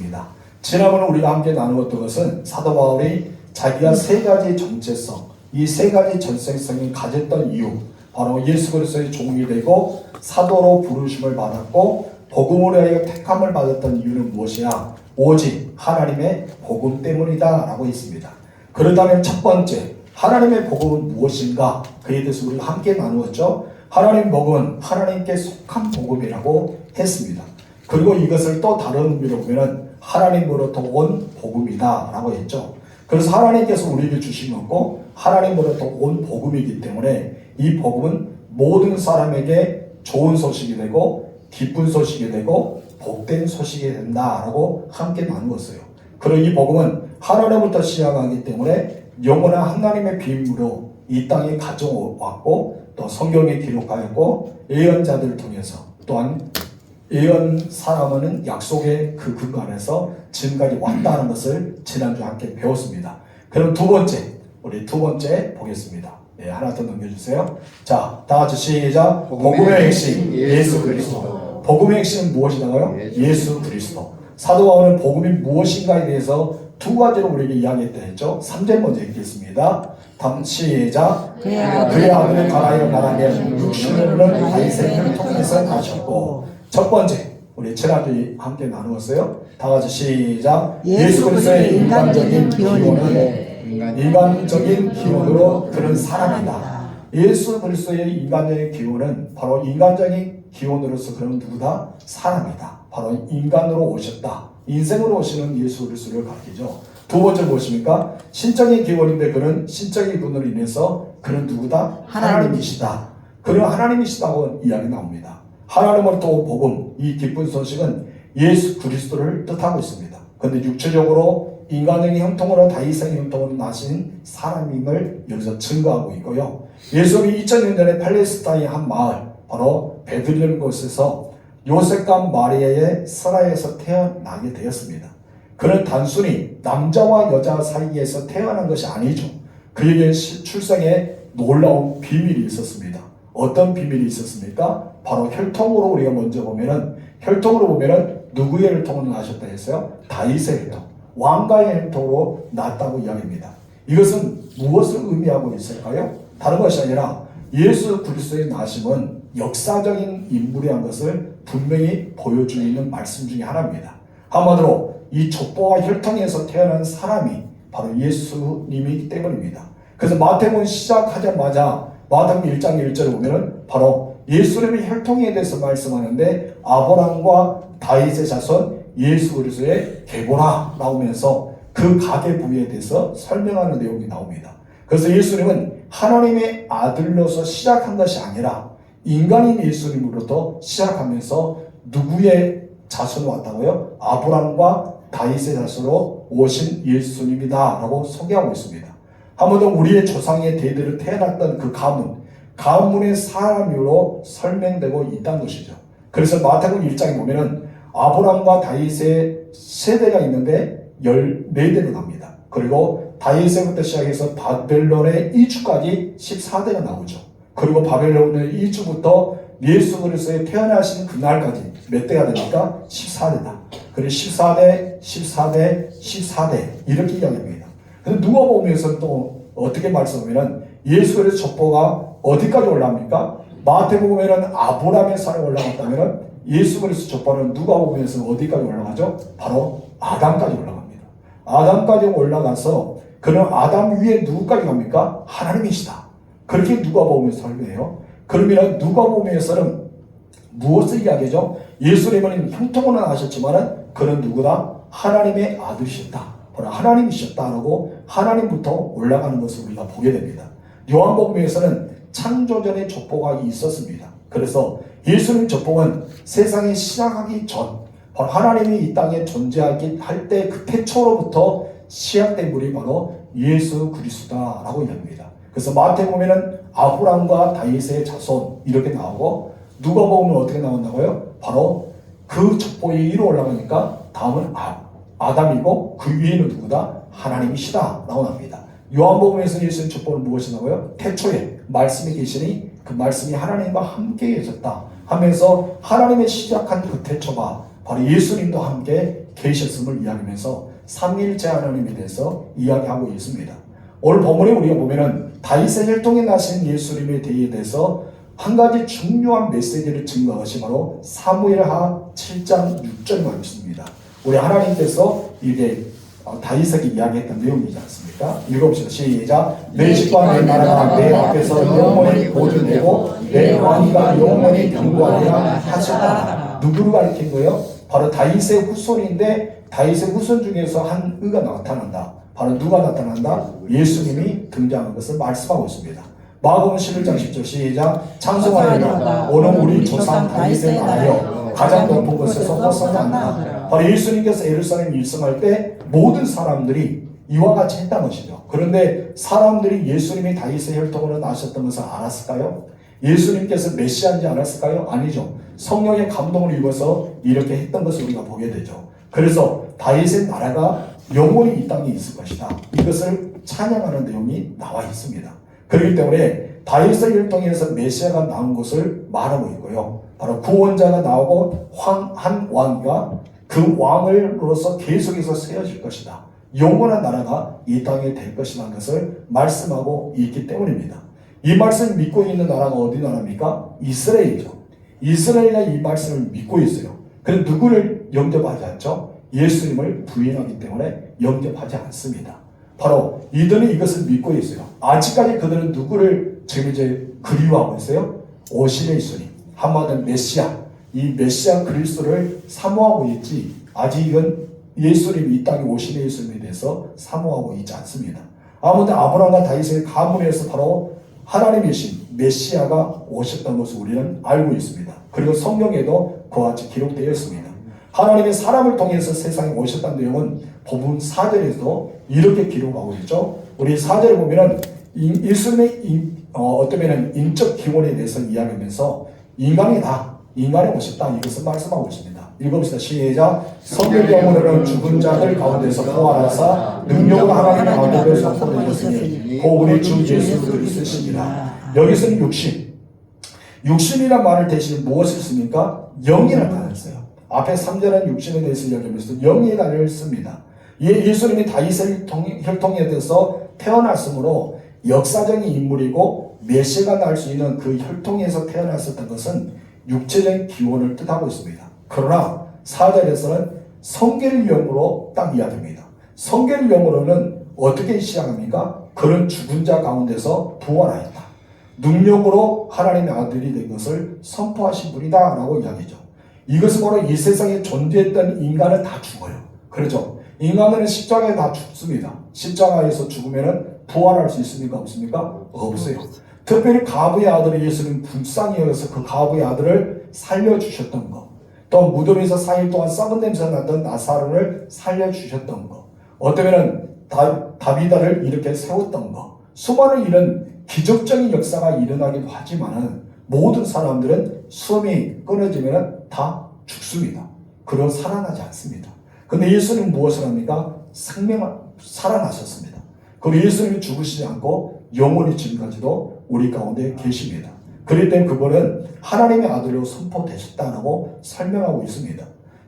보겠습니다. 지난번에 우리가 함께 나누었던 것은 사도 바울이 자기가 세 가지 정체성, 이 세 가지 전생성이 가졌던 이유, 바로 예수 그리스도의 종이 되고 사도로 부르심을 받았고 복음으로 하여 택함을 받았던 이유는 무엇이냐? 오직 하나님의 복음 때문이다 라고 했습니다. 그렇다면 첫 번째, 하나님의 복음은 무엇인가? 그에 대해서 우리가 함께 나누었죠. 하나님의 복음은 하나님께 속한 복음이라고 했습니다. 그리고 이것을 또 다른 의미로 보면 하나님으로부터 온 복음이다 라고 했죠. 그래서 하나님께서 우리에게 주신 것고 하나님으로부터 온 복음이기 때문에 이 복음은 모든 사람에게 좋은 소식이 되고 기쁜 소식이 되고 복된 소식이 된다라고 함께 나누었어요. 그리고 이 복음은 하나님부터 시작하기 때문에 영원한 하나님의 비밀로 이 땅에 가져왔고 또 성경에 기록하였고 예언자들을 통해서 또한 예언 사람은 약속의 그 근간에서 지금까지 왔다는 것을 지난주에 함께 배웠습니다. 그럼 우리 두 번째 보겠습니다. 네, 하나 더 넘겨주세요. 자, 다 같이 시작. 복음의 핵심 예수 그리스도. 복음의 핵심은 무엇이냐고요? 예수 그리스도. 사도 바울은 복음이 무엇인가에 대해서 두 가지로 우리에게 이야기했다 했죠. 3절 먼저 읽겠습니다. 시작. 그의 아들은 가나안으로 나가며 육신으로는 다윗의 혈통에서 나셨고. 첫 번째, 우리 지난주에 함께 나누었어요. 다 같이 시작. 예수 그리스도의 인간적인 기원으로 그런 사람이다. 예수 그리스도의 인간적인 기원은 바로 인간적인 기원으로서 그런 누구다? 사람이다. 바로 인간으로 오셨다. 인생으로 오시는 예수 그리스도를 가리키죠. 두 번째 무엇입니까? 신적인 기원인데 그는 신적인 분으로 인해서 그는 누구다? 하나님이시다. 그는 하나님이시다고 이야기 나옵니다. 하나님으로부터 온 복음, 이 기쁜 소식은 예수 그리스도를 뜻하고 있습니다. 그런데 육체적으로 인간의 형통으로 다윗의 형통으로 나신 사람임을 여기서 증거하고 있고요. 예수님이 2000년 전에 팔레스타인의 한 마을, 바로 베들레헴 곳에서 요셉과 마리아의 스라에서 태어나게 되었습니다. 그는 단순히 남자와 여자 사이에서 태어난 것이 아니죠. 그에게 출생에 놀라운 비밀이 있었습니다. 어떤 비밀이 있었습니까? 바로 혈통으로 우리가 먼저 보면은 누구의 혈통으로 나셨다 했어요? 다윗의 혈통, 왕가의 혈통으로 났다고 이야기합니다. 이것은 무엇을 의미하고 있을까요? 다른 것이 아니라 예수 그리스도의 나심은 역사적인 인물이라는 것을 분명히 보여주는 말씀 중에 하나입니다. 한마디로 이 족보와 혈통에서 태어난 사람이 바로 예수님이기 때문입니다. 그래서 마태복음 시작하자마자 마태복음 1장 1절에 보면은 바로 예수님의 혈통에 대해서 말씀하는데 아브라함과 다윗의 자손 예수 그리스도의 계보라 나오면서 그 가계 부위에 대해서 설명하는 내용이 나옵니다. 그래서 예수님은 하나님의 아들로서 시작한 것이 아니라 인간인 예수님으로부터 시작하면서 누구의 자손으로 왔다고요? 아브라함과 다윗의 자손으로 오신 예수님이다 라고 소개하고 있습니다. 한 번 더 우리의 조상의 대대로 태어났던 그 가문의 사람으로 설명되고 있다는 것이죠. 그래서 마태복음 1장에 보면은 아브라함과 다윗의 세대가 있는데 14대로 납니다. 그리고 다윗에부터 시작해서 바벨론의 이주까지 14대가 나오죠. 그리고 바벨론의 이주부터 예수 그리스도의 태어나신 그날까지 몇 대가 됩니까? 14대다. 그리고 14대 이렇게 이야기합니다. 근데 누가복음에서 또 어떻게 말씀하면은 예수 그리스도 족보가 어디까지 올라갑니까? 마태복음에는 아브라함의 산에 올라갔다면은 예수 그리스도 족보는 누가복음에서 어디까지 올라가죠? 바로 아담까지 올라갑니다. 아담까지 올라가서 그는 아담 위에 누구까지 갑니까? 하나님이시다. 그렇게 누가복음에서 설명해요. 그러면 누가복음에서는 무엇을 이야기하죠? 예수님은 형통으로 나셨지만은 그는 누구다? 하나님의 아들이셨다. 바로 하나님이셨다라고 하나님부터 올라가는 것을 우리가 보게 됩니다. 요한복음에서는 창조전의 족보가 있었습니다. 그래서 예수님 족보는 세상이 시작하기 전 바로 하나님이 이 땅에 존재하기 할 때 그 태초로부터 시작된 분이 바로 예수 그리스도다라고 이야기합니다. 그래서 마태복음에는 아브라함과 다윗의 자손 이렇게 나오고 누가복음은 어떻게 나온다고요? 바로 그 족보에 위로 올라가니까 다음은 아담이고 그 위에는 누구다? 하나님이시다 라고 나옵니다. 요한복음에서 예수님 족보는 무엇이냐고요? 태초에 말씀이 계시니 그 말씀이 하나님과 함께 계셨다 하면서 하나님의 시작한 그 태초가 바로 예수님도 함께 계셨음을 이야기하면서 삼위일체 하나님에 대해서 이야기하고 있습니다. 오늘 본문에 우리가 보면은 다윗의 혈통에 나신 예수님에 대해서 한 가지 중요한 메시지를 증거한 것이 바로 사무엘하 7장 6절 말씀입니다. 우리 하나님께서 이게 다윗에게 이야기했던 내용이지 않습니까? 읽어봅시다. 시작. 내 집과 내 나라가 내 앞에서 영원히 보존되고 내 왕위가 영원히 경고하리라 하셨다. 누구를 가리킨 거예요? 바로 다윗의 후손인데 다윗의 후손 중에서 한 의가 나타난다. 바로 누가 나타난다? 예수님이 등장한 것을 말씀하고 있습니다. 마가복음 11장 10절 시작. 찬송하리라 오늘 우리 조상 다윗의 나라여 가장 높은 곳에서 헛선하나. 바로 예수님께서 예루살렘 일성할 때 모든 사람들이 이와 같이 했다는 것이죠. 그런데 사람들이 예수님이 다윗의 혈통으로 나셨던 것을 알았을까요? 예수님께서 메시아인지 알았을까요? 아니죠. 성령의 감동을 입어서 이렇게 했던 것을 우리가 보게 되죠. 그래서 다윗의 나라가 영원히 이 땅에 있을 것이다. 이것을 찬양하는 내용이 나와 있습니다. 그렇기 때문에 다윗의 혈통에서 메시아가 나온 것을 말하고 있고요. 바로 구원자가 나오고 한 왕과 그 왕으로서 계속해서 세워질 것이다. 영원한 나라가 이 땅에 될 것이라는 것을 말씀하고 있기 때문입니다. 이 말씀을 믿고 있는 나라가 어디 나라입니까? 이스라엘이죠. 이스라엘이 이 말씀을 믿고 있어요. 그런데 누구를 영접하지 않죠? 예수님을 부인하기 때문에 영접하지 않습니다. 바로 이들은 이것을 믿고 있어요. 아직까지 그들은 누구를 지금 이제 그리워하고 있어요? 오실 예수님, 한마디로 메시아, 이 메시아 그리스도를 사모하고 있지 아직은 예수님이 이 땅에 오실 예수님에 대해서 사모하고 있지 않습니다. 아무튼 아브라함과 다윗의 가문에서 바로 하나님이신 메시아가 오셨던 것을 우리는 알고 있습니다. 그리고 성경에도 그와 같이 기록되어 있습니다. 하나님의 사람을 통해서 세상에 오셨다는 내용은 본문 4절에서도 이렇게 기록하고 있죠. 우리 4절에 보면은 예수님의 어쩌면 인적 기원에 대해서 이야기하면서 인간이 오셨다 이것을 말씀하고 있습니다. 읽어봅시다. 시작. 성경에는 죽은 자들 가운데서 부활하사 능력으로 하나님의 아들을 선포되셨으니 곧 우리 주 예수 그리스도시니라. 여기서는 육신이란 말을 대신 무엇을 씁니까? 영이라는 단어를 써요. 앞에 3절은 육신에 대해서 이야기하면서 영의 단어를 씁니다. 예수님이 다윗의 혈통에 대해서 태어났으므로 역사적인 인물이고 메시아가 날 수 있는 그 혈통에서 태어났었던 것은 육체적인 기원을 뜻하고 있습니다. 그러나 4절에서는 성계를 영으로 딱 이야기합니다. 성계를 영으로는 어떻게 시작합니까? 그런 죽은 자 가운데서 부활하였다. 능력으로 하나님의 아들이 된 것을 선포하신 분이다 라고 이야기죠. 이것은 바로 이 세상에 존재했던 인간은 다 죽어요. 그렇죠? 인간은 십자가에 다 죽습니다. 십자가에서 죽으면 부활할 수 있습니까? 없습니까? 없어요. 특별히 가부의 아들이 예수님 불쌍히여서 그 가부의 아들을 살려주셨던 것, 또 무덤에서 4일 동안 썩은 냄새 나던 나사로를 살려주셨던 것, 어쩌면 다비다를 이렇게 세웠던 것, 수많은 이런 기적적인 역사가 일어나기도 하지만 모든 사람들은 숨이 끊어지면 다 죽습니다. 그리고 살아나지 않습니다. 근데 예수님은 무엇을 합니까? 살아나셨습니다. 그리고 예수님이 죽으시지 않고 영원히 지금까지도 우리 가운데 계십니다. 그렇기 때문에 그분은 하나님의 아들로 선포되셨다라고 설명하고 있습니다.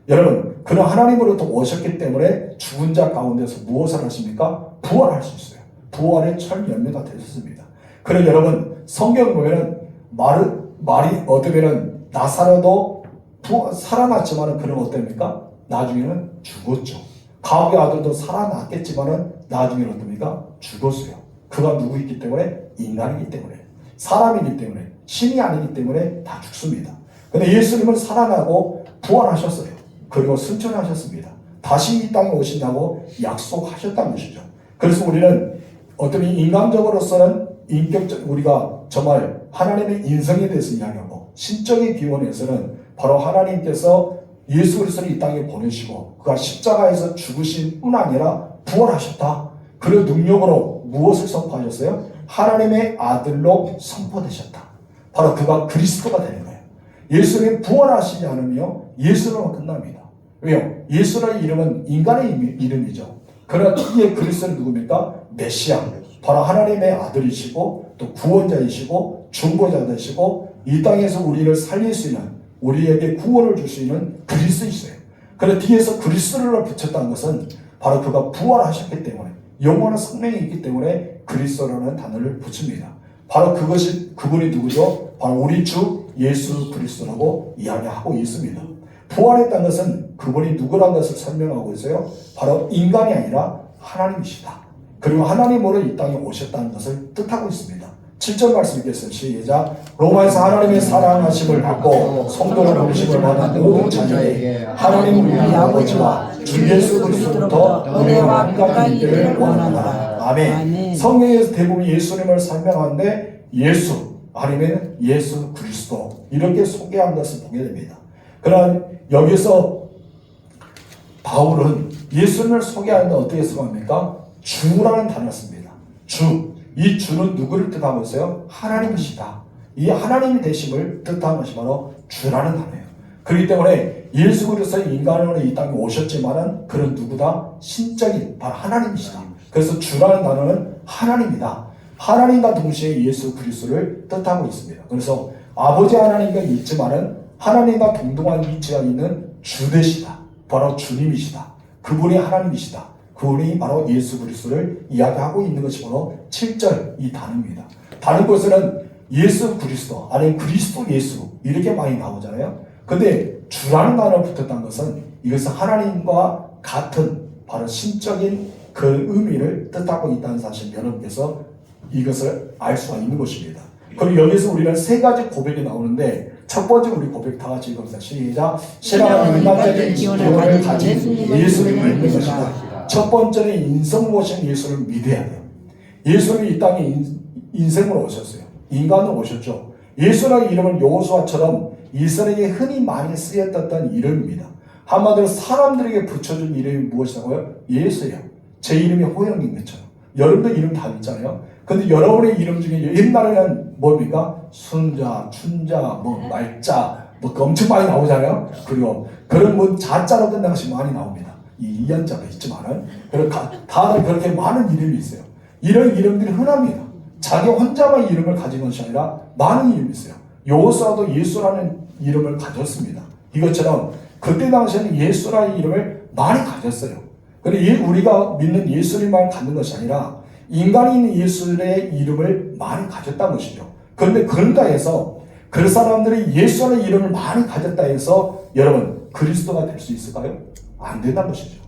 여러분, 그는 하나님으로부터 오셨기 때문에 죽은 자 가운데서 무엇을 하십니까? 부활할 수 있어요. 부활의 첫 열매가 되셨습니다. 그럼 여러분, 성경 보면은 말이 어떻게는 나사로도 살아났지만은 그는 어떻습니까? 나중에는 죽었죠. 가부의 아들도 살아났겠지만은 나중에는 어떻습니까? 죽었어요. 그가 누구이기 때문에? 인간이기 때문에, 사람이기 때문에, 신이 아니기 때문에 다 죽습니다. 근데 예수님은 살아나고 부활하셨어요. 그리고 승천하셨습니다. 다시 이 땅에 오신다고 약속하셨다는 것이죠. 그래서 우리는 어떤 인간적으로서는 우리가 정말 하나님의 인성에 대해서 이야기하고, 신적인 기원에서는 바로 하나님께서 예수 그리스도를 이 땅에 보내시고 그가 십자가에서 죽으신 뿐 아니라 부활하셨다. 그리고 능력으로 무엇을 선포하셨어요? 하나님의 아들로 선포되셨다. 바로 그가 그리스도가 되는 거예요. 예수님이 부활하시지 않으며 예수로만 끝납니다. 왜요? 예수라는 이름은 인간의 이름이죠. 그러나 이게 그리스도는 누굽니까? 메시아. 바로 하나님의 아들이시고 또 구원자이시고 중보자이시고 이 땅에서 우리를 살릴 수 있는, 우리에게 구원을 줄 수 있는 그리스도이세요. 그런데 뒤에서 그리스도를 붙였다는 것은 바로 그가 부활하셨기 때문에 영원한 생명이 있기 때문에 그리스도라는 단어를 붙입니다. 바로 그분이 누구죠? 바로 우리 주 예수 그리스도라고 이야기하고 있습니다. 부활했다는 것은 그분이 누구라는 것을 설명하고 있어요. 바로 인간이 아니라 하나님이시다. 그리고 하나님으로 이 땅에 오셨다는 것을 뜻하고 있습니다. 7절 말씀 읽겠습니다. 시작. 로마에서 하나님의 사랑하심을 받고 성도를 부르심을 받은 모든 자녀에게 하나님 우리 아버지와 주 예수 그리스도로부터 은혜와 평강이 있기를 원합니다. 아멘. 성경에서 대부분 예수님을 설명하는데 예수 아니면 예수 그리스도 이렇게 소개한 것을 보게 됩니다. 그러나 여기서 바울은 예수님을 소개하는데 어떻게 소개합니까? 주라는 단어를 씁니다. 주. 이 주는 누구를 뜻하고 있어요? 하나님이시다. 이 하나님이 되심을 뜻하는 것이 바로 주라는 단어예요. 그렇기 때문에 예수 그리스도의 인간으로 이 땅에 오셨지만은 그는 누구다? 신적인 바로 하나님이시다. 그래서 주라는 단어는 하나님이다. 하나님과 동시에 예수 그리스도를 뜻하고 있습니다. 그래서 아버지 하나님과 있지만은 하나님과 동등한 위치가 있는 주 되시다. 바로 주님이시다. 그분이 하나님이시다. 그분이 바로 예수 그리스도를 이야기하고 있는 것이 바로 7절 이 단어입니다. 다른 곳에는 예수 그리스도 아니면 그리스도 예수 이렇게 많이 나오잖아요. 근데 주라는 단어가 붙었다는 것은 이것은 하나님과 같은 바로 신적인 그 의미를 뜻하고 있다는 사실 여러분께서 이것을 알 수가 있는 것입니다. 그리고 여기서 우리는 세 가지 고백이 나오는데 첫 번째 우리 고백 다 같이 읽읍시다. 시작. 신앙은 인간적인 기원을 가진 예수님을 믿는 것이다. 첫 번째는 인성으로 오신 예수를 믿어야 돼요. 예수님이 이 땅에 인생으로 오셨어요. 인간으로 오셨죠. 예수라는 이름은 여호수아처럼 이스라엘에게 흔히 많이 쓰였던 이름입니다. 한마디로 사람들에게 붙여준 이름이 무엇이라고요? 예수예요. 제 이름이 호영인 것처럼. 여러분들 이름 다 있잖아요. 근데 여러분의 이름 중에 옛날에는 뭡니까? 순자, 춘자, 말자, 엄청 많이 나오잖아요. 그리고 그런 자자로 끝난 것이 많이 나옵니다. 이 이한자가 있지만은 다들 그렇게 많은 이름이 있어요. 이런 이름들이 흔합니다. 자기 혼자만 이름을 가진 것이 아니라 많은 이름이 있어요. 여호수아도 예수라는 이름을 가졌습니다. 이것처럼 그때 당시에는 예수라는 이름을 많이 가졌어요. 그런데 우리가 믿는 예수님만 갖는 것이 아니라 인간인 예수의 이름을 많이 가졌다는 것이죠. 그런데 그런다 해서 그 사람들이 예수라는 이름을 많이 가졌다 해서 여러분 그리스도가 될 수 있을까요? 안 된다는 것이죠.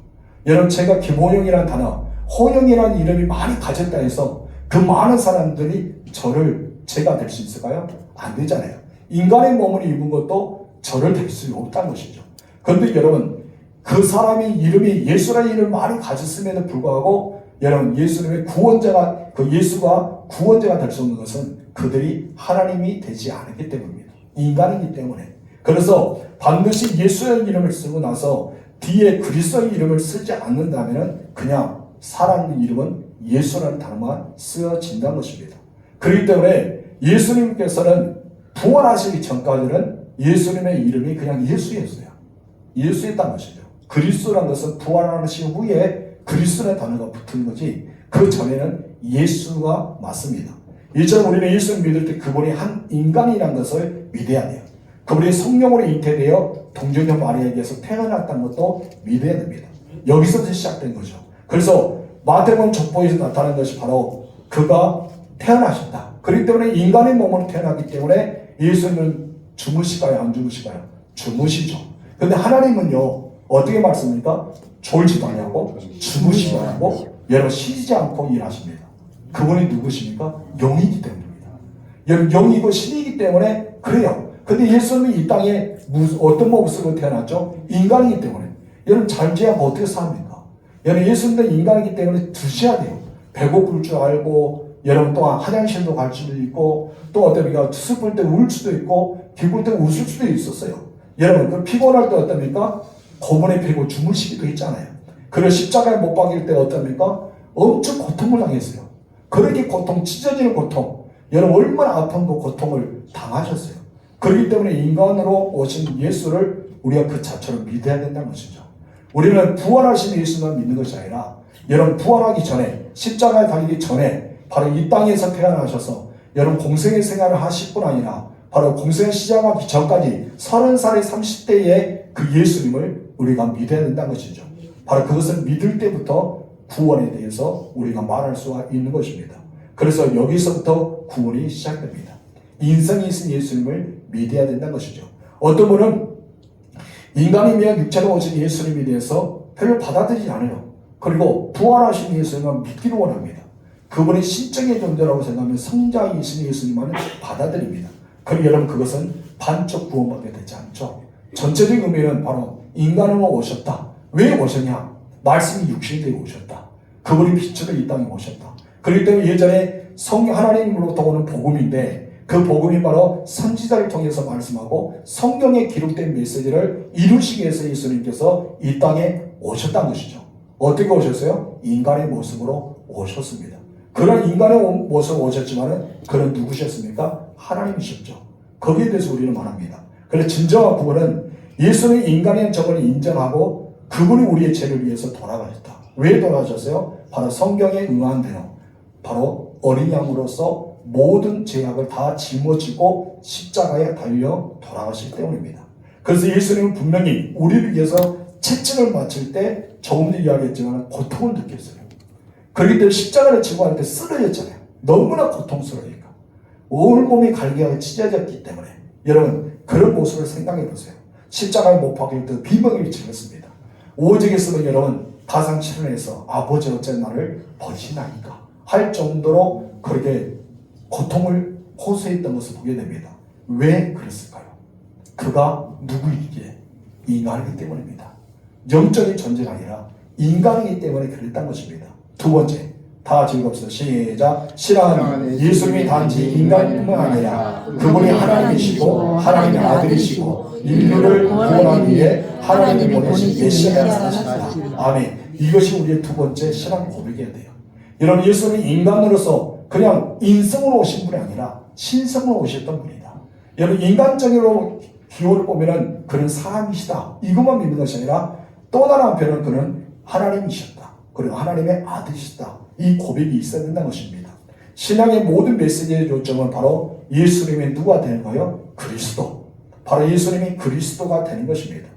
여러분 제가 김호영이라는 단어, 호영이라는 이름이 많이 가졌다 해서 그 많은 사람들이 제가 될 수 있을까요? 안 되잖아요. 인간의 몸을 입은 것도 저를 될 수 없다는 것이죠. 그런데 여러분 그 사람이 이름이 예수라는 이름을 많이 가졌음에도 불구하고 여러분 예수님의 구원자가 예수가 구원자가 될 수 없는 것은 그들이 하나님이 되지 않았기 때문입니다. 인간이기 때문에. 그래서 반드시 예수의 이름을 쓰고 나서 뒤에 그리스도의 이름을 쓰지 않는다면 그냥 사람 이름은 예수라는 단어만 쓰여진다는 것입니다. 그렇기 때문에 예수님께서는 부활하시기 전까지는 예수님의 이름이 그냥 예수였어요. 예수였다는 것이죠. 그리스도라는 것은 부활하신 후에 그리스도의 단어가 붙은 거지 그 전에는 예수가 맞습니다. 이처럼 우리는 예수를 믿을 때 그분이 한 인간이라는 것을 믿어야 돼요. 그분이 성령으로 잉태되어 동정녀 마리아에게서 태어났다는 것도 믿어야 됩니다. 여기서부터 시작된 거죠. 그래서 마태복음 족보에서 나타난 것이 바로 그가 태어나셨다. 그렇기 때문에 인간의 몸으로 태어났기 때문에 예수님은 주무실까요? 안 주무실까요? 주무시죠. 그런데 하나님은요 어떻게 말씀입니까? 졸지도 아니하고 주무시지 않고 여러분 쉬지 않고 일하십니다. 그분이 누구십니까? 영이기 때문입니다. 여러분 영이고 신이기 때문에 그래요. 근데 예수님이 이 땅에 어떤 모습으로 태어났죠? 인간이기 때문에. 여러분 잘 지하면 어떻게 삽니까? 여러분 예수님도 인간이기 때문에 드셔야 돼요. 배고플 줄 알고 여러분 또한 화장실도 갈 수도 있고 또 어떻습니까? 슬플 때 울 수도 있고 기쁠 때 웃을 수도 있었어요. 여러분 그 피곤할 때 어떻습니까? 고문에 피고 주무시기도 했잖아요. 그리고 십자가에 못 박일 때 어떻습니까? 엄청 고통을 당했어요. 그렇게 고통, 찢어지는 고통 여러분 얼마나 아픈 그 고통을 당하셨어요. 그렇기 때문에 인간으로 오신 예수를 우리가 그 자체로 믿어야 된다는 것이죠. 우리는 부활하신 예수만 믿는 것이 아니라 여러분 부활하기 전에 십자가에 달리기 전에 바로 이 땅에서 태어나셔서 여러분 공생의 생활을 하실 뿐 아니라 바로 공생을 시작하기 전까지 30살의 30대의 그 예수님을 우리가 믿어야 된다는 것이죠. 바로 그것을 믿을 때부터 구원에 대해서 우리가 말할 수가 있는 것입니다. 그래서 여기서부터 구원이 시작됩니다. 인성이 있은 예수님을 믿어야 된다는 것이죠. 어떤 분은 인간이며 육체로 오신 예수님에 대해서 별로 받아들이지 않아요. 그리고 부활하신 예수님만 믿기를 원합니다. 그분의 신적인 존재라고 생각하면 성자이신 예수님만을 받아들입니다. 그럼 여러분 그것은 반쪽 구원받게 되지 않죠. 전체적인 의미는 바로 인간으로 오셨다. 왜 오셨냐? 말씀이 육신되어 오셨다. 그분이 빛으로 이 땅에 오셨다. 그렇기 때문에 예전에 하나님으로부터 오는 복음인데 그 복음이 바로 선지자를 통해서 말씀하고 성경에 기록된 메시지를 이루시기 위해서 예수님께서 이 땅에 오셨다는 것이죠. 어떻게 오셨어요? 인간의 모습으로 오셨습니다. 그런 인간의 모습으로 오셨지만 그는 누구셨습니까? 하나님이셨죠. 거기에 대해서 우리는 말합니다. 그래서 진정한 구원은 예수는 인간의 적을 인정하고 그분이 우리의 죄를 위해서 돌아가셨다. 왜 돌아가셨어요? 바로 성경에 응한 대로 바로 어린 양으로서 모든 죄악을 다 짊어지고 십자가에 달려 돌아가실 때문입니다. 그래서 예수님은 분명히 우리를 위해서 채찍을 맞을 때 조금 전 이야기했지만 고통을 느꼈어요. 그렇기 때문에 십자가를 지고 할 때 쓰러졌잖아요. 너무나 고통스러우니까. 온몸이 갈기하게 찢어졌기 때문에 여러분 그런 모습을 생각해 보세요. 십자가에 못 박힐 때 비명을 질렀습니다. 오직에 쓰면 여러분 가상칠언에서 아버지 어째 나를 버리시나이까 할 정도로 그렇게 고통을 호소했던 것을 보게 됩니다. 왜 그랬을까요? 그가 누구이기에? 인간이기 때문입니다. 영적인 존재가 아니라 인간이기 때문에 그랬던 것입니다. 두 번째, 다 즐겁소. 시작. 신앙은 예수님이 단지 인간뿐만 아니라 그분이 하나님이시고 하나님의 아들이시고 인류를 구원하기 위해 하나님이 보내신 메시아라는 것입니다. 아멘. 이것이 우리의 두 번째 신앙 고백이어야 돼요. 여러분 예수님이 인간으로서 그냥 인성으로 오신 분이 아니라 신성으로 오셨던 분이다. 여러분 인간적으로 기호를 보면은 그는 사람이시다. 이것만 믿는 것이 아니라 또 다른 한편은 그는 하나님이셨다. 그리고 하나님의 아들이시다. 이 고백이 있어야 된다는 것입니다. 신앙의 모든 메시지의 요점은 바로 예수님이 누가 되는 거예요? 그리스도. 바로 예수님이 그리스도가 되는 것입니다.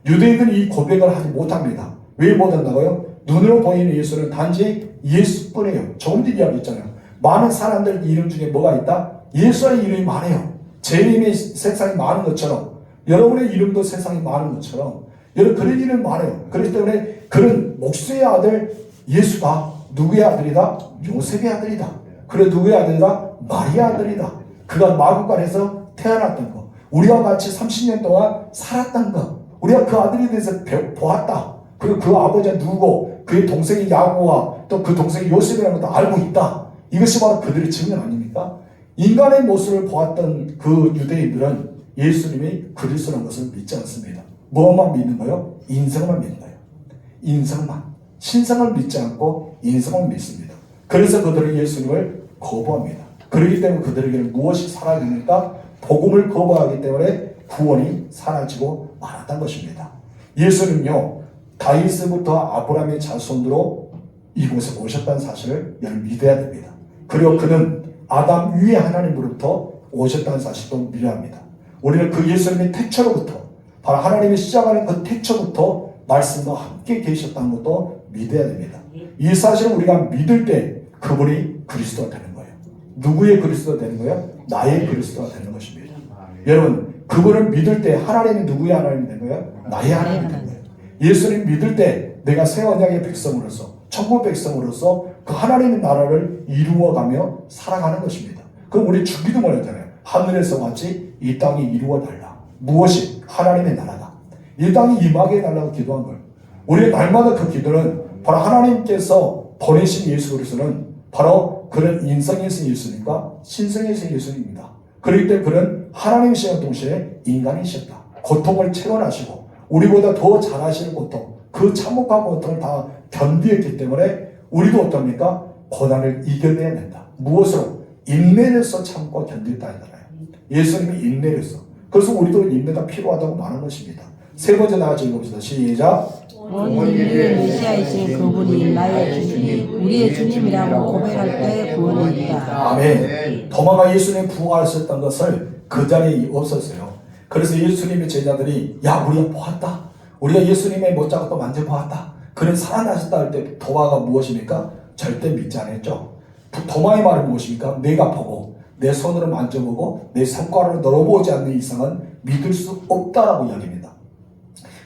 유대인들이 이 고백을 하지 못합니다. 왜 못한다고요? 눈으로 보이는 예수는 단지 예수뿐이에요. 조금 전 이야기했잖아요. 많은 사람들 이름 중에 뭐가 있다? 예수의 이름이 많아요. 제 이름이 세상에 많은 것처럼 여러분의 이름도 세상에 많은 것처럼 여러분 그런 이름이 많아요. 그렇기 때문에 그는 목수의 아들 예수다. 누구의 아들이다? 요셉의 아들이다. 그래 누구의 아들이다? 마리아의 아들이다. 그가 마구간에서 태어났던 거. 우리와 같이 30년 동안 살았던 거. 우리가 그 아들에 대해서 보았다. 그리고 그 아버지가 누구고 그의 동생이 야고와 또 그 동생이 요셉이라는 것도 알고 있다. 이것이 바로 그들의 증언 아닙니까? 인간의 모습을 보았던 그 유대인들은 예수님이 그리스도라는 것을 믿지 않습니다. 무엇만 믿는 거예요? 인성만 믿는 거예요. 인성만. 신성을 믿지 않고 인성을 믿습니다. 그래서 그들은 예수님을 거부합니다. 그렇기 때문에 그들에게는 무엇이 사라집니까? 복음을 거부하기 때문에 구원이 사라지고 말았던 것입니다. 예수님요 다윗부터 아브라함의 자손으로 이곳에 오셨다는 사실을 여러분 믿어야 됩니다. 그리고 그는 아담 위에 하나님으로부터 오셨다는 사실도 믿어야 합니다. 우리는 그 예수님의 태초로부터 바로 하나님이 시작하는 그 태초부터 말씀과 함께 계셨다는 것도 믿어야 됩니다. 이 사실을 우리가 믿을 때 그분이 그리스도가 되는 거예요. 누구의 그리스도가 되는 거예요? 나의 그리스도가 되는 것입니다. 여러분 그분을 믿을 때 하나님이 누구의 하나님이 되는 거예요? 나의 하나님이 되는 거예요. 예수님 믿을 때 내가 새 언약의 백성으로서 천국 백성으로서 그 하나님의 나라를 이루어가며 살아가는 것입니다. 그럼 우리 주기도 말했잖아요. 하늘에서 같이 이 땅이 이루어달라. 무엇이? 하나님의 나라다. 이 땅이 임하게 해달라고 기도한 거예요. 우리의 날마다 그 기도는 바로 하나님께서 보내신 예수 그리스도는 바로 그런 인성에서 예수님과 신성에서 예수님입니다. 그렇기 때문에 그는 하나님이시는 동시에 인간이셨다. 고통을 체험하시고 우리보다 더 잘하시는 고통, 그 참혹한 고통을 다 견디었기 때문에 우리도 어떻습니까? 고난을 이겨내야 된다. 무엇으로? 인내로서 참고 견딜다 하잖아요. 예수님이 인내로서. 그래서 우리도 인내가 필요하다고 말하는 것입니다. 세 번째 나가서 읽어봅시다. 시작. 온 인류의 메시아이신 그분이 나의 주님, 우리의 주님이라고 고백할 때 구원이 있다. 아멘. 도마가 예수님 부활하셨던 것을 그 자리에 없었어요. 그래서 예수님의 제자들이 야 우리가 보았다. 우리가 예수님의 못자고 또 만져보았다. 그는 살아나셨다 할 때 도마가 무엇입니까? 절대 믿지 않았죠. 도마의 말은 무엇입니까? 내가 보고 내 손으로 만져보고 내 손가락으로 널어보지 않는 이상은 믿을 수 없다라고 이야기합니다.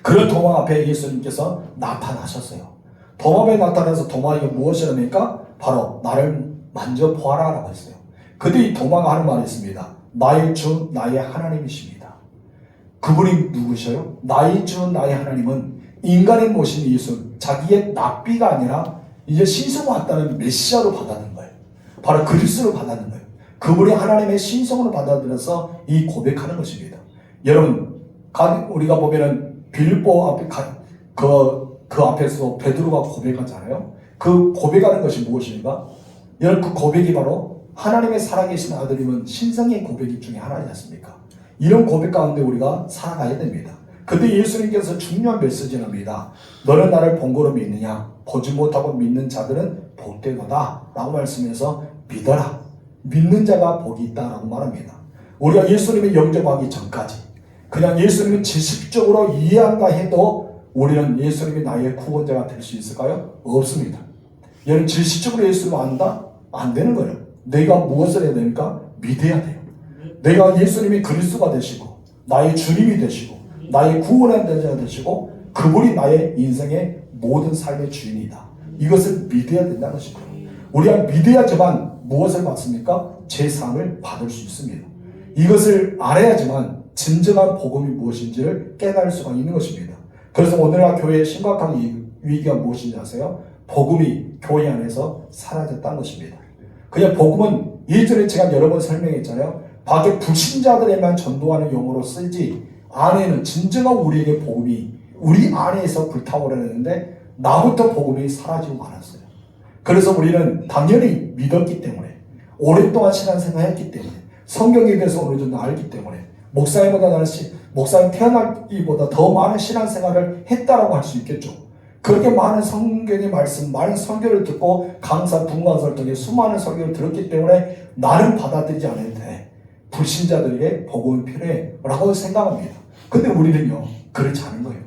그런 도마 앞에 예수님께서 나타나셨어요. 도마 앞에 나타나서 도마에게 무엇이랍니까? 바로 나를 만져보아라 라고 했어요. 그때 이 도마가 하는 말이 있습니다. 나의 주 나의 하나님이십니다. 그분이 누구셔요? 나의 주 나의 하나님은 인간의 모신 예수, 자기의 납비가 아니라 이제 신성을 받다는 메시아로 받아들인 거예요. 바로 그리스도를 받아들인 거예요. 그분이 하나님의 신성으로 받아들여서 이 고백하는 것입니다. 여러분, 우리가 보면은 빌보 앞에 그 앞에서 베드로가 고백하잖아요. 그 고백하는 것이 무엇입니까? 여러분, 그 고백이 바로 하나님의 살아계신 아들이면 신성의 고백 중에 하나지 않습니까? 이런 고백 가운데 우리가 살아가야 됩니다. 근데 예수님께서 중요한 메시지를 합니다. 너는 나를 본거로 믿느냐? 보지 못하고 믿는 자들은 복되도다 라고 말씀해서 믿어라. 믿는 자가 복이 있다라고 말합니다. 우리가 예수님을 영접하기 전까지 그냥 예수님을 지식적으로 이해한다 해도 우리는 예수님이 나의 구원자가 될 수 있을까요? 없습니다. 여러분, 지식적으로 예수님을 안다? 안 되는 거예요. 내가 무엇을 해야 됩니까? 믿어야 돼요. 내가 예수님이 그리스도가 되시고 나의 주님이 되시고 나의 구원의 자가 되시고 그분이 나의 인생의 모든 삶의 주인이다. 이것을 믿어야 된다는 것이죠. 우리가 믿어야지만 무엇을 받습니까? 제3을 받을 수 있습니다. 이것을 알아야지만 진정한 복음이 무엇인지를 깨달을 수가 있는 것입니다. 그래서 오늘날 교회의 심각한 위기가 무엇인지 아세요? 복음이 교회 안에서 사라졌다는 것입니다. 그냥 복음은 예전에 제가 여러 번 설명했잖아요. 밖에 불신자들에만 전도하는 용어로 쓰지 안에는 진정한 우리에게 복음이 우리 안에서 불타오르는데 나부터 복음이 사라지고 말았어요. 그래서 우리는 당연히 믿었기 때문에 오랫동안 신앙생활 했기 때문에 성경에 대해서 어느 정도 알기 때문에 목사님 태어나기보다 더 많은 신앙생활을 했다라고 할 수 있겠죠. 그렇게 많은 성경의 말씀, 많은 설교를 듣고 강사, 분강사를 통해 수많은 설교를 들었기 때문에 나는 받아들이지 않아도 돼. 불신자들에게 복음이 필요해 라고 생각합니다. 근데 우리는요 그렇지 않은 거예요.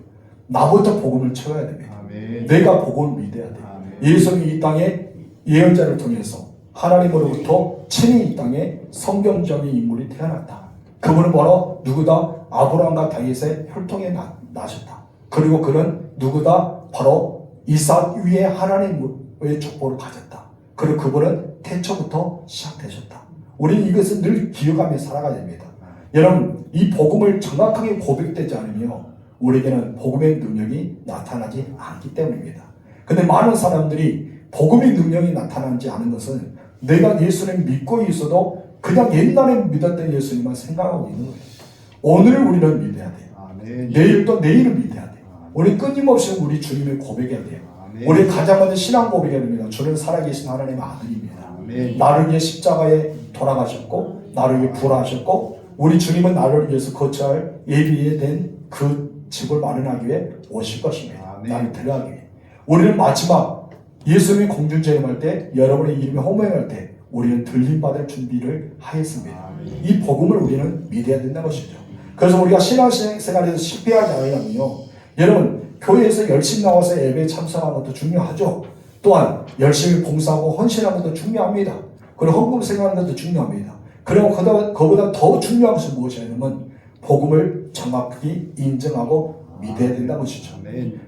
나부터 복음을 채워야 됩니다. 아멘. 내가 복음을 믿어야 돼요. 예수님이 이 땅에 예언자를 통해서 하나님으로부터 친히 이 땅에 성경적인 인물이 태어났다. 그분은 바로 누구다? 아브라함과 다윗의 혈통에 나셨다. 그리고 그는 누구다? 바로 이삭 위에 하나님의 족보를 가졌다. 그리고 그분은 태초부터 시작되셨다. 우리는 이것을 늘 기억하며 살아가야 됩니다. 여러분, 이 복음을 정확하게 고백되지 않으며 우리에게는 복음의 능력이 나타나지 않기 때문입니다. 근데 많은 사람들이 복음의 능력이 나타나지 않은 것은 내가 예수님 믿고 있어도 그냥 옛날에 믿었던 예수님만 생각하고 있는 거예요. 오늘을 우리는 믿어야 돼요. 아멘. 내일도 내일을 믿어야 돼요. 우리 끊임없이 우리 주님을 고백해야 돼요. 아멘. 우리 가장 먼저 신앙 고백해야 됩니다. 주는 살아계신 하나님의 아들입니다. 아멘. 나를 위해 십자가에 돌아가셨고 나를 위해 부활하셨고 우리 주님은 나를 위해서 거처할 예비된 그 집을 마련하기 위해 오실 것입니다. 아멘. 나를 데려가기 위해. 우리는 마지막 예수님이 공중재림할 때 여러분의 이름이 호명할 때 우리는 들림받을 준비를 하였습니다. 아멘. 이 복음을 우리는 믿어야 된다는 것이죠. 그래서 우리가 신앙생활에서 실패하지 않으려면요, 여러분 교회에서 열심히 나와서 예배에 참석하는 것도 중요하죠. 또한 열심히 봉사하고 헌신하는 것도 중요합니다. 그리고 헌금 생활하는 것도 중요합니다. 그리고 그보다 더 중요한 것은 무엇이냐면 복음을 정확히 인정하고 믿어야 된다는 것이죠.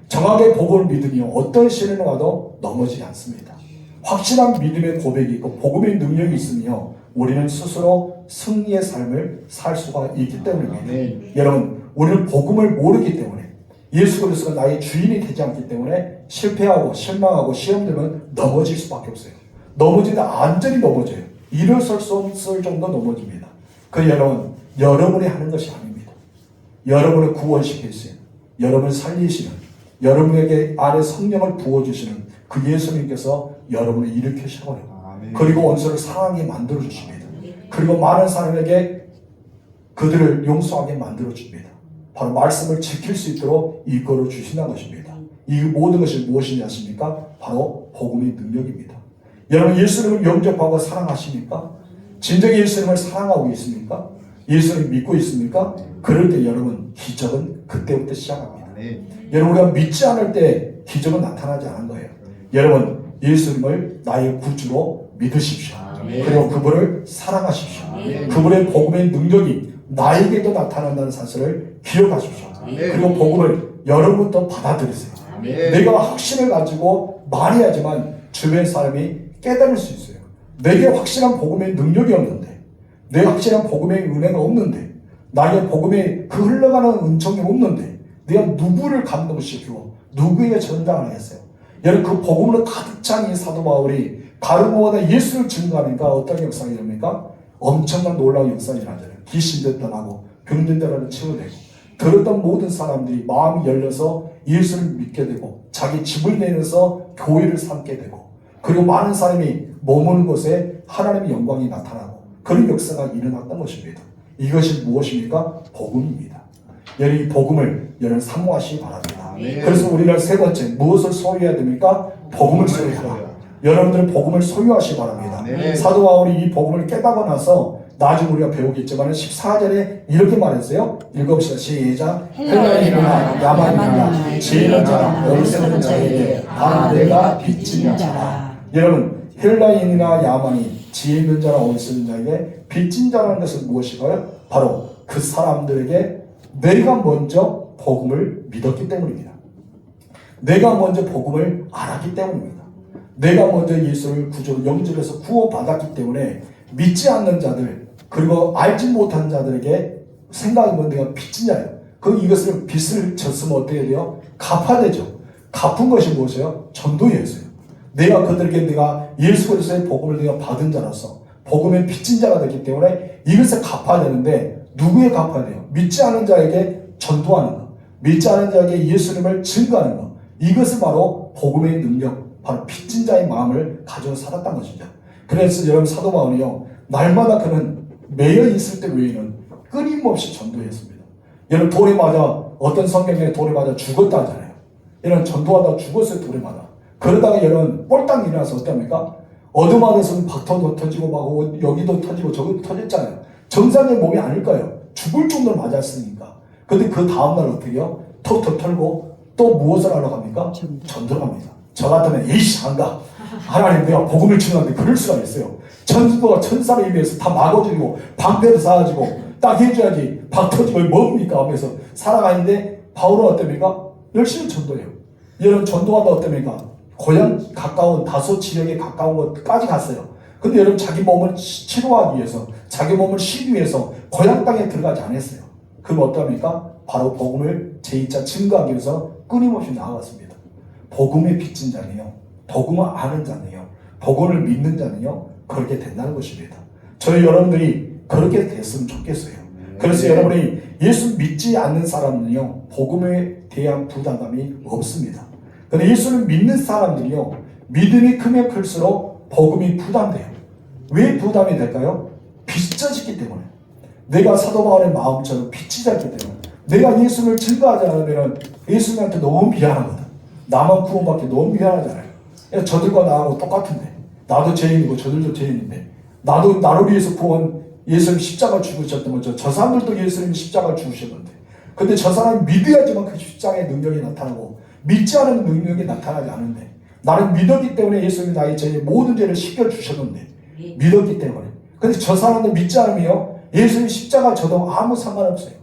정확하게 복음을 믿으며 어떤 시련이 와도 넘어지지 않습니다. 확실한 믿음의 고백이 있고 복음의 능력이 있으며 우리는 스스로 승리의 삶을 살 수가 있기 때문입니다. 여러분, 우리는 복음을 모르기 때문에 예수 그리스도가 나의 주인이 되지 않기 때문에 실패하고 실망하고 시험 들면 넘어질 수밖에 없어요. 넘어지다 완전히 넘어져요. 일어설 수 없을 정도 넘어집니다. 그 여러분이 하는 것이 아닙니다. 여러분을 구원시키시는, 여러분을 살리시는, 여러분에게 안에 성령을 부어주시는 그 예수님께서 여러분을 일으키시고요. 그리고 원수를 사랑하게 만들어주십니다. 그리고 많은 사람에게 그들을 용서하게 만들어줍니다. 바로 말씀을 지킬 수 있도록 이끌어 주신다는 것입니다. 이 모든 것이 무엇이냐 하십니까? 바로 복음의 능력입니다. 여러분, 예수님을 영접하고 사랑하십니까? 진정히 예수님을 사랑하고 있습니까? 예수님 믿고 있습니까? 그럴 때 여러분 기적은 그때부터 시작합니다. 여러분 우리가 믿지 않을 때 기적은 나타나지 않은 거예요. 여러분 예수님을 나의 구주로 믿으십시오. 그리고 그분을 사랑하십시오. 그분의 복음의 능력이 나에게도 나타난다는 사실을 기억하십시오. 그리고 복음을 여러분도 받아들이세요. 내가 확신을 가지고 말해야지만 주변 사람이 깨달을 수 있어요. 내게 확실한 복음의 능력이 없는데, 내 확실한 복음의 은혜가 없는데, 나에게 복음의 그 흘러가는 은총이 없는데 내가 누구를 감동시키고 누구에게 전당을 하겠어요? 여러분 그 복음으로 가득 찬 이 사도 바울이 가르모아다 예수를 증거하니까 어떤 역사가 일어납니까? 엄청난 놀라운 역사가 일어나잖아요. 귀신들 떠나고 병든자를 치유되고 들었던 모든 사람들이 마음이 열려서 예수를 믿게 되고 자기 집을 내면서 교회를 삼게 되고 그리고 많은 사람이 머무는 곳에 하나님의 영광이 나타나고 그런 역사가 일어났던 것입니다. 이것이 무엇입니까? 복음입니다. 여러분 이 복음을 여러분 사모하시기 바랍니다. 그래서 우리가 세 번째 무엇을 소유해야 됩니까? 복음을 소유하라. 여러분들은 복음을 소유하시기 바랍니다. 사도 바울이 이 복음을 깨닫고 나서 나중에 우리가 배우겠지만 14절에 이렇게 말했어요. 읽읍시다. 시작. 헬라인이나 야만이나 지혜 있는 자나 어리석은 자에게 다 내가 빚진 자라. 여러분 헬라인이나 야만이 지혜 있는 자나 어리석은 자에게 빚진 자라는 것은 무엇일까요? 바로 그 사람들에게 내가 먼저 복음을 믿었기 때문입니다. 내가 먼저 복음을 알았기 때문입니다. 내가 먼저 예수를 구주로 영접해서 구원받았기 때문에 믿지 않는 자들 그리고 알지 못한 자들에게 생각하면 내가 빚진 자예요. 이것을 빚을 졌으면 어떻게 돼요? 갚아야 되죠. 갚은 것이 무엇이에요? 전도예수예요. 내가 그들에게 내가 예수 그리스도의 복음을 내가 받은 자로서 복음의 빚진 자가 됐기 때문에 이것을 갚아야 되는데 누구에 갚아야 돼요? 믿지 않은 자에게 전도하는 것, 믿지 않은 자에게 예수님을 증거하는 것, 이것을 바로 복음의 능력, 바로 빚진 자의 마음을 가지고 살았던 것이죠. 그래서 여러분 사도 바울이요 날마다 그는 매여 있을 때 외에는 끊임없이 전도했습니다. 여러분 돌에 맞아 어떤 성경에 돌에 맞아 죽었다 하잖아요. 여러분 전도하다 죽었어요. 돌에 맞아. 그러다가 여러분 꼴딱 일어나서 어떡합니까? 어둠 안에서는 박터도 터지고 막 여기도 터지고 저기도 터졌잖아요. 정상의 몸이 아닐까요? 죽을 정도로 맞았으니까. 근데 그 다음날 어떻게 해요? 턱턱 털고 또 무엇을 하러 갑니까? 전도 갑니다. 저 같으면 에이씨 안 가. 하나님 내가 복음을 전하는데 그럴 수가 있어요. 천수가 천사를 임해서 다 막아주고 방패를 쌓아주고 딱 해줘야지 박 터지고 뭡니까 하면서 살아가는데 바울은 어떻습니까? 열심히 전도해요. 여러분 전도하다 어떻습니까? 고향 가까운 다소 지역에 가까운 곳까지 갔어요. 근데 여러분 자기 몸을 치료하기 위해서 자기 몸을 쉬기 위해서 고향 땅에 들어가지 않았어요. 그럼 어떡합니까? 바로 복음을 제2차 증거하기 위해서 끊임없이 나아갔습니다. 복음의 빚진 자는요 복음을 아는 자는요 복음을 믿는 자는요 그렇게 된다는 것입니다. 저희 여러분들이 그렇게 됐으면 좋겠어요. 그래서 여러분이 예수 믿지 않는 사람은요 복음에 대한 부담감이 없습니다. 근데 예수를 믿는 사람들이요 믿음이 크면 클수록 복음이 부담돼요. 왜 부담이 될까요? 빚져지기 때문에. 내가 사도 바울의 마음처럼 빚지졌기 때문에. 내가 예수를 증거하지 않으면 예수님한테 너무 미안하거든. 나만 구원받기 너무 미안하잖아요. 저들과 나하고 똑같은데 나도 죄인이고 저들도 죄인인데 나도 나를 위해서 구원 예수님 십자가 죽으셨던 거죠. 저 사람들도 예수님 십자가 죽으셨는데 근데 저 사람이 믿어야지만 그 십자가의 능력이 나타나고 믿지 않으면 능력이 나타나지 않는데 나는 믿었기 때문에 예수님이 나의 죄의 모든 죄를 씻겨주셨는데 믿었기 때문에 근데 저 사람들 믿지 않으면 예수님 십자가 저도 아무 상관없어요.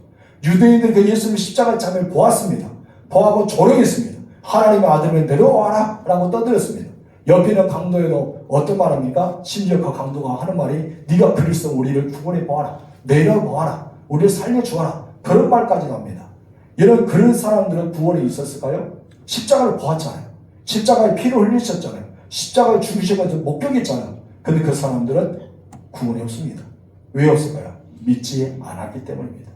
유대인들 그 예수님 십자가 장면을 보았습니다. 보하고 조롱했습니다. 하나님의 아들을 내려와라 라고 떠들었습니다. 옆에 있는 강도에도 어떤 말합니까? 심지어 그 강도가 하는 말이 네가 그리스도 우리를 구원해 보아라. 내려보아라. 우리를 살려주어라. 그런 말까지 납니다. 여러분 그런 사람들은 구원이 있었을까요? 십자가를 보았잖아요. 십자가에 피를 흘리셨잖아요. 십자가에 죽으셔가지고 목격했잖아요. 근데 그 사람들은 구원이 없습니다. 왜 없을까요? 믿지 않았기 때문입니다.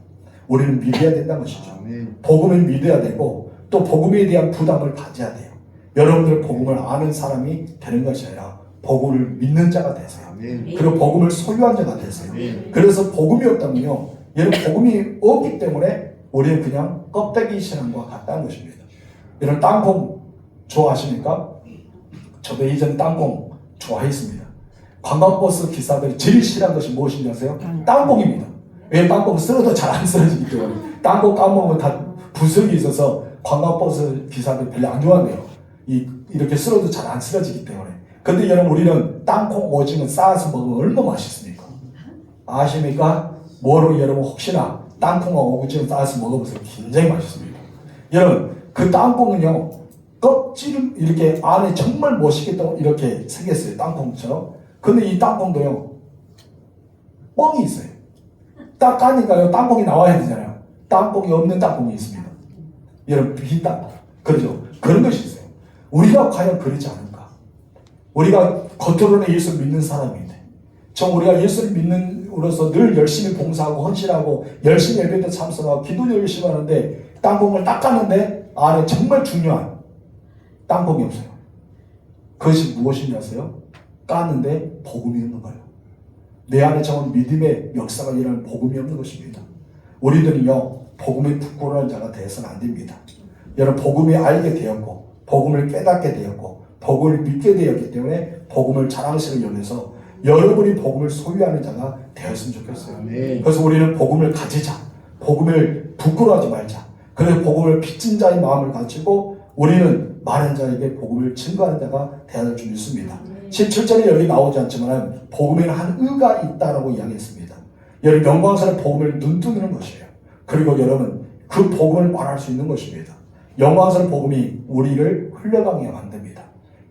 우리는 믿어야 된다는 것이죠. 복음을 믿어야 되고 또 복음에 대한 부담을 가져야 돼요. 여러분들 복음을 아는 사람이 되는 것이 아니라 복음을 믿는 자가 되세요. 그리고 복음을 소유한 자가 되세요. 그래서 복음이 없다면요. 여러분 복음이 없기 때문에 우리는 그냥 껍데기 신앙과 같다는 것입니다. 여러분 땅콩 좋아하십니까? 저도 예전 땅콩 좋아했습니다. 관광버스 기사들이 제일 싫어하는 것이 무엇인지 아세요? 땅콩입니다. 왜 땅콩은 썰어도 잘 안 썰어지기 때문에 땅콩 까먹으면 다 부스럼이 있어서 관광버스 기사들 별로 안 좋아한대요. 이렇게 쓸어도 잘 안 쓰러지기 때문에. 근데 여러분 우리는 땅콩 오징어 싸서 먹으면 얼마나 맛있습니까? 아십니까? 뭐로 여러분 혹시나 땅콩과 오징어 싸서 먹어보세요. 굉장히 맛있습니다. 여러분 그 땅콩은요 껍질을 이렇게 안에 정말 멋있게 또 이렇게 생겼어요. 땅콩처럼. 근데 이 땅콩도요 뻥이 있어요. 딱 까니까요 땅콩이 나와야 되잖아요. 땅콩이 없는 땅콩이 있습니다. 여러분 빈땅콩. 그렇죠? 그런 것이 있어요. 우리가 과연 그러지 않을까? 우리가 겉으로는 예수를 믿는 사람인데 우리가 예수를 믿는 우로서 늘 열심히 봉사하고 헌신하고 열심히 예배도 참석하고 기도도 열심히 하는데 땅콩을 딱 깠는데 안에 정말 중요한 땅콩이 없어요. 그것이 무엇인지 아세요? 깠는데 복음이 없는 거예요. 내 안에 정말 믿음의 역사가 일어나는 복음이 없는 것입니다. 우리들은요 복음에 부끄러운 자가 되어서는 안 됩니다. 여러분 복음이 알게 되었고 복음을 깨닫게 되었고 복음을 믿게 되었기 때문에 복음을 자랑스러운 여겨서 여러분이 복음을 소유하는 자가 되었으면 좋겠어요. 그래서 우리는 복음을 가지자. 복음을 부끄러워하지 말자. 그래서 복음을 빚진 자의 마음을 가지고 우리는 많은 자에게 복음을 증거하는 자가 되어야 할 줄 믿습니다. 17절에 여기 나오지 않지만 복음에는 한 의가 있다라고 이야기했습니다. 여러분 영광스러운 복음을 눈뜨는 것이에요. 그리고 여러분 그 복음을 말할 수 있는 것입니다. 영광스러운 복음이 우리를 흘러가게 만듭니다.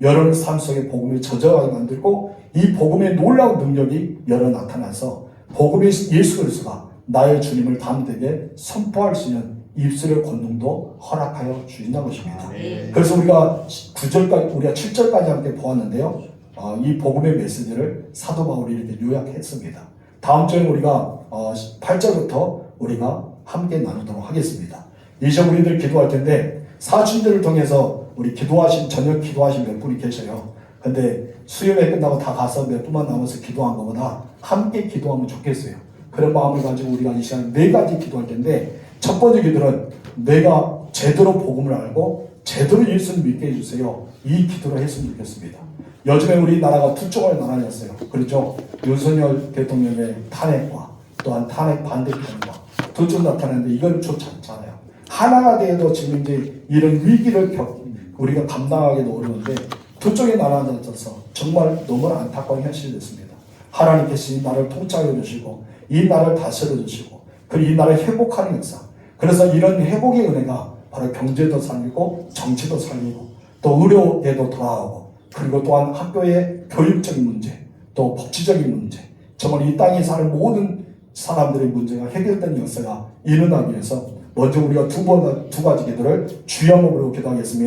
여러분 삶 속에 복음이 젖어가게 만들고 이 복음의 놀라운 능력이 여러 나타나서 복음의 예수 그리스도가 나의 주님을 담대게 선포할 수 있는 입술의 권능도 허락하여 주신다는 것입니다. 그래서 우리가 9절까지 우리가 7절까지 함께 보았는데요. 이 복음의 메시지를 사도 바울이 이렇게 요약했습니다. 다음 주에 우리가 8절부터 우리가 함께 나누도록 하겠습니다. 이제 우리들 기도할 텐데 사순절을 통해서 우리 기도하신 저녁 기도하신 몇 분이 계셔요. 근데 수요일 끝나고 다 가서 몇 분만 남아서 기도한 것보다 함께 기도하면 좋겠어요. 그런 마음을 가지고 우리가 이 시간 4가지 기도할 텐데 첫 번째 기도는 내가 제대로 복음을 알고 제대로 예수를 믿게 해주세요. 이 기도를 했으면 좋겠습니다. 요즘에 우리나라가 두 쪽으로 나눠졌어요. 그렇죠? 윤석열 대통령의 탄핵과 또한 탄핵 반대 편과 두 쪽 나타나는데 이건 좋지 않잖아요. 하나가 되어도 지금 이제 이런 위기를 우리가 감당하기도 어려운데 두 쪽에 나눠져서 정말 너무나 안타까운 현실이 됐습니다. 하나님께서 이 나라를 통치하여 주시고 이 나라를 다스려 주시고 그리고 이 나라를 회복하는 역사. 그래서 이런 회복의 은혜가 바로 경제도 살리고 정치도 살리고 또 의료에도 돌아오고 그리고 또한 학교의 교육적인 문제 또 복지적인 문제 정말 이 땅에 사는 모든 사람들의 문제가 해결되는 역사가 일어나기 위해서 먼저 우리가 두 가지 기도를 주여 먹으로 기도하겠습니다.